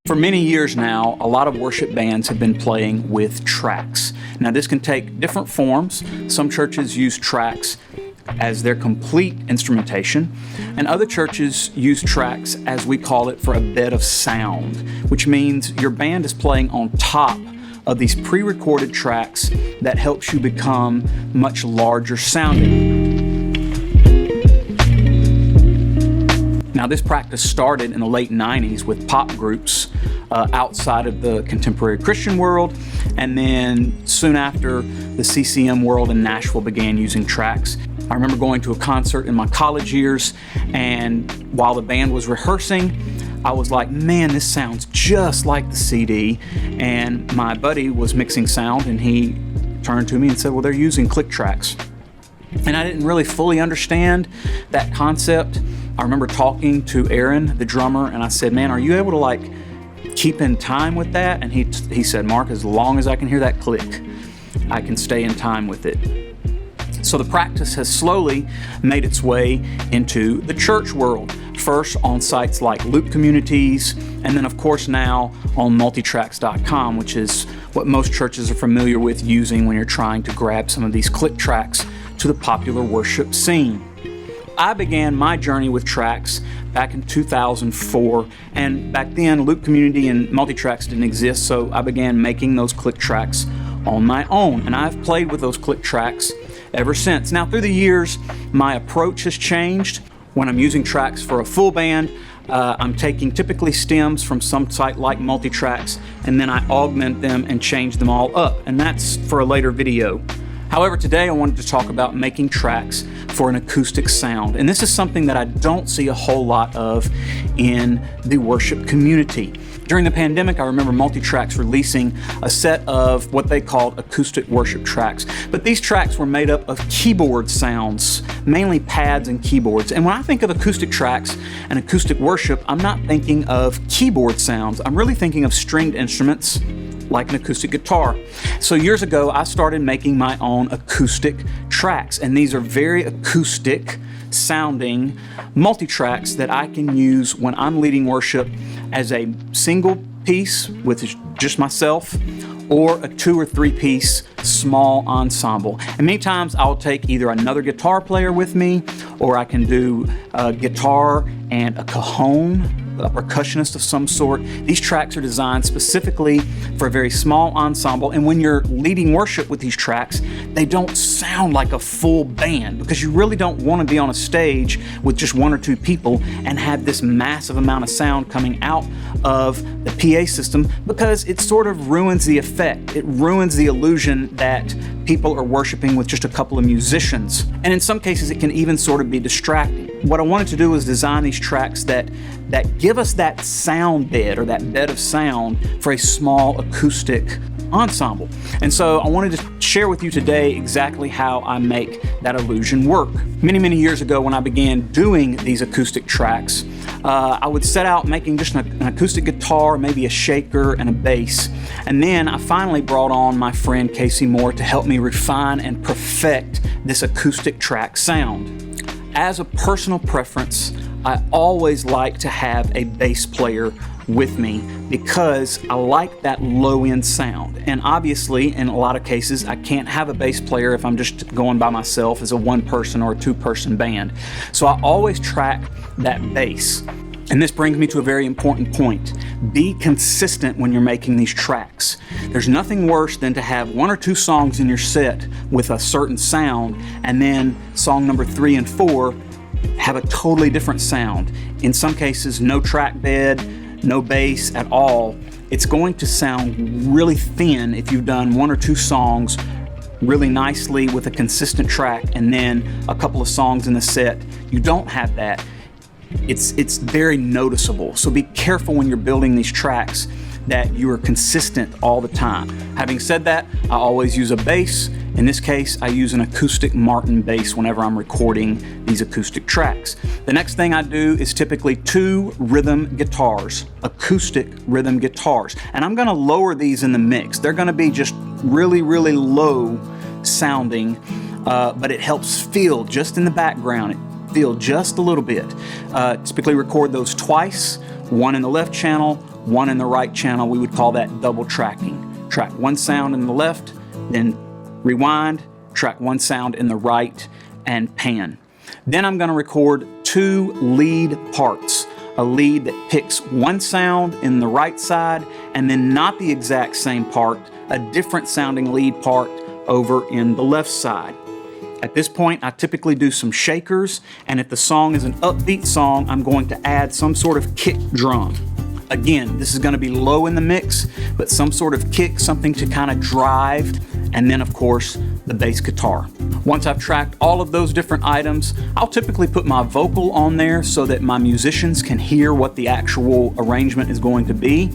For many years now, a lot of worship bands have been playing with tracks. Now this can take different forms. Some churches use tracks as their complete instrumentation, and other churches use tracks, as we call it, for a bed of sound, which means your band is playing on top of these pre-recorded tracks that helps you become much larger sounding. Now this practice started in the late 90s with pop groups outside of the contemporary Christian world, and then soon after the CCM world in Nashville began using tracks. I remember going to a concert in my college years, and while the band was rehearsing, I was like, man, this sounds just like the CD. And my buddy was mixing sound, and he turned to me and said, well, they're using click tracks. And I didn't really fully understand that concept. I remember talking to Aaron, the drummer, and I said, man, are you able to keep in time with that? And he said, Mark, as long as I can hear that click, I can stay in time with it. So the practice has slowly made its way into the church world, first on sites like Loop Communities, and then of course now on multitracks.com, which is what most churches are familiar with using when you're trying to grab some of these click tracks to the popular worship scene. I began my journey with tracks back in 2004, and back then Loop Community and Multitracks didn't exist, so I began making those click tracks on my own, and I've played with those click tracks ever since. Now through the years, my approach has changed. When I'm using tracks for a full band, I'm taking typically stems from some site like Multitracks, and then I augment them and change them all up, and that's for a later video. However, today I wanted to talk about making tracks for an acoustic sound. And this is something that I don't see a whole lot of in the worship community. During the pandemic, I remember Multitracks releasing a set of what they called acoustic worship tracks. But these tracks were made up of keyboard sounds, mainly pads and keyboards. And when I think of acoustic tracks and acoustic worship, I'm not thinking of keyboard sounds. I'm really thinking of stringed instruments, like an acoustic guitar. So years ago, I started making my own acoustic tracks, and these are very acoustic sounding multi-tracks that I can use when I'm leading worship as a single piece with just myself, or a 2 or 3 piece small ensemble. And many times I'll take either another guitar player with me, or I can do a guitar and a cajon, a percussionist of some sort. These tracks are designed specifically for a very small ensemble, and when you're leading worship with these tracks, they don't sound like a full band, because you really don't want to be on a stage with just 1 or 2 people and have this massive amount of sound coming out of the PA system, because it sort of ruins the effect. It ruins the illusion that people are worshiping with just a couple of musicians. And in some cases, it can even sort of be distracting. What I wanted to do was design these tracks that give us that sound bed, or that bed of sound, for a small acoustic ensemble. And so I wanted to share with you today exactly how I make that illusion work. Many years ago, when I began doing these acoustic tracks, I would set out making just an acoustic guitar, maybe a shaker and a bass. And then I finally brought on my friend Casey Moore to help me refine and perfect this acoustic track sound. As a personal preference, I always like to have a bass player with me, because I like that low end sound. And obviously, in a lot of cases, I can't have a bass player if I'm just going by myself as a 1-person or a 2-person band. So I always track that bass. And this brings me to a very important point. Be consistent when you're making these tracks. There's nothing worse than to have 1 or 2 songs in your set with a certain sound, and then song number 3 and 4 have a totally different sound. In some cases, no track bed, no bass at all. It's going to sound really thin if you've done 1 or 2 songs really nicely with a consistent track, and then a couple of songs in the set you don't have that. It's very noticeable. So be careful when you're building these tracks that you are consistent all the time. Having said that, I always use a bass. In this case, I use an acoustic Martin bass whenever I'm recording these acoustic tracks. The next thing I do is typically 2 rhythm guitars, acoustic rhythm guitars. And I'm gonna lower these in the mix. They're gonna be just really low sounding, but it helps feel just in the background. Feel just a little bit. Typically record those twice, 1 in the left channel, one in the right channel. We would call that double tracking. Track one sound in the left, then rewind, track one sound in the right, and pan. Then I'm going to record two lead parts. A lead that picks one sound in the right side, and then not the exact same part, a different sounding lead part over in the left side. At this point, I typically do some shakers, and if the song is an upbeat song, I'm going to add some sort of kick drum. Again, this is going to be low in the mix, but some sort of kick, something to kind of drive, and then of course the bass guitar. Once I've tracked all of those different items, I'll typically put my vocal on there so that my musicians can hear what the actual arrangement is going to be.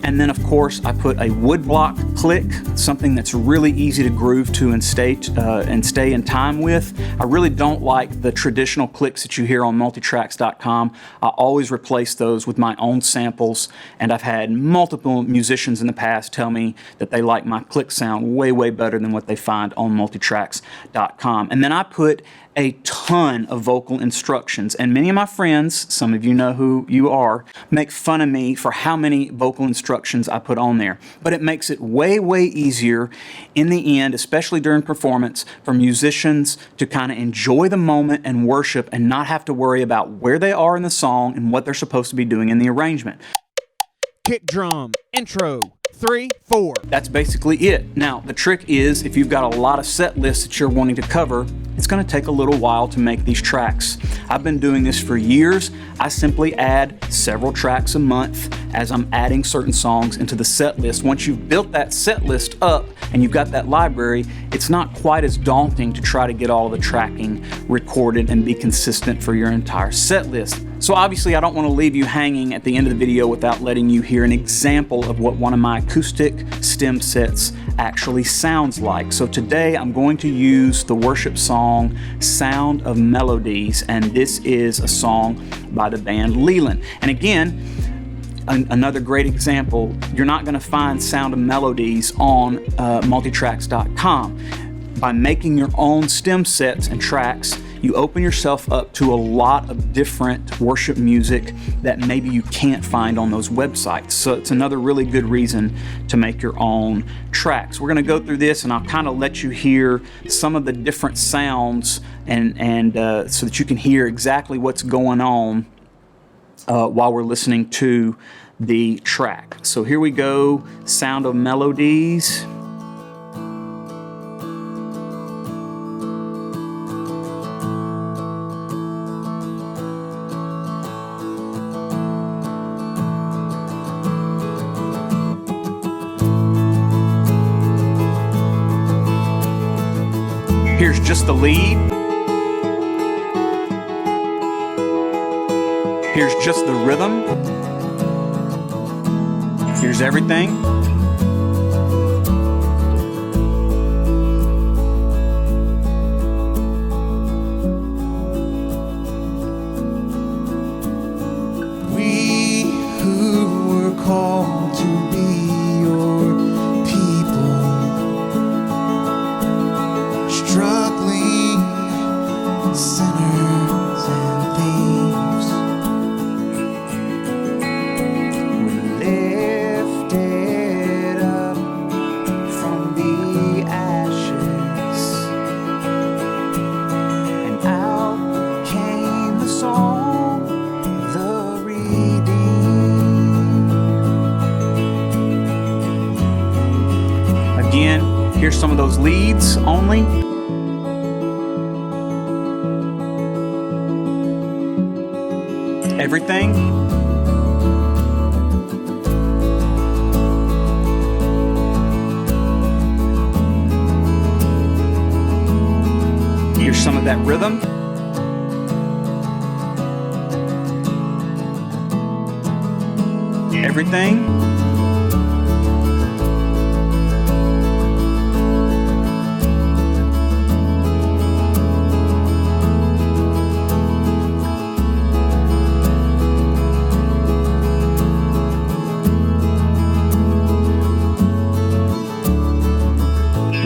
And then of course I put a woodblock click, something that's really easy to groove to and stay in time with. I really don't like the traditional clicks that you hear on multitracks.com. I always replace those with my own samples, and I've had multiple musicians in the past tell me that they like my click sound way better than what they find on multitracks.com. And then I put a ton of vocal instructions, and many of my friends, some of you know who you are, make fun of me for how many vocal instructions I put on there. But it makes it way easier in the end, especially during performance, for musicians to kind of enjoy the moment and worship and not have to worry about where they are in the song and what they're supposed to be doing in the arrangement. Kick drum, intro, 3, 4. That's basically it. Now, the trick is, if you've got a lot of set lists that you're wanting to cover, it's going to take a little while to make these tracks. I've been doing this for years. I simply add several tracks a month as I'm adding certain songs into the set list. Once you've built that set list up and you've got that library, it's not quite as daunting to try to get all of the tracking recorded and be consistent for your entire set list. So obviously I don't want to leave you hanging at the end of the video without letting you hear an example of what one of my acoustic stem sets actually sounds like. So today I'm going to use the worship song Sound of Melodies, and this is a song by the band Leland. And again, another great example, you're not going to find Sound of Melodies on multitracks.com. By making your own stem sets and tracks, you open yourself up to a lot of different worship music that maybe you can't find on those websites. So it's another really good reason to make your own tracks. We're going to go through this and I'll kind of let you hear some of the different sounds and so that you can hear exactly what's going on while we're listening to the track. So here we go, Sound of Melodies. Here's just the lead. Here's just the rhythm. Here's everything. We who were called to be your people, struggling sinners and thieves, we're lifted up from the ashes, and out came the song of the redeemed. Again, here's some of those leads only. Everything. Here's some of that rhythm. Everything.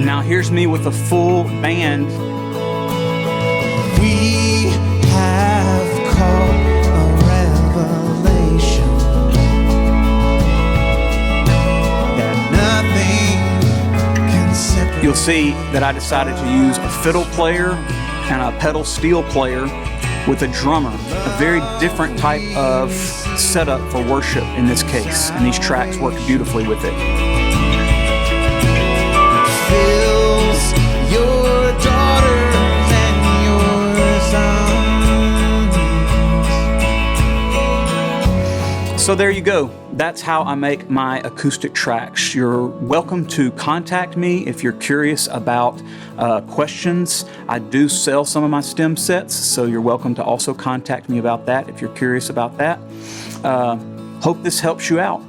Now here's me with a full band. We have caught a revelation you'll see that I decided to use a fiddle player and a pedal steel player with a drummer, a very different type of setup for worship in this case, and these tracks work beautifully with it. Fills your daughters and your sons. So there you go. That's how I make my acoustic tracks. You're welcome to contact me if you're curious about questions. I do sell some of my stem sets, so you're welcome to also contact me about that if you're curious about that. Hope this helps you out.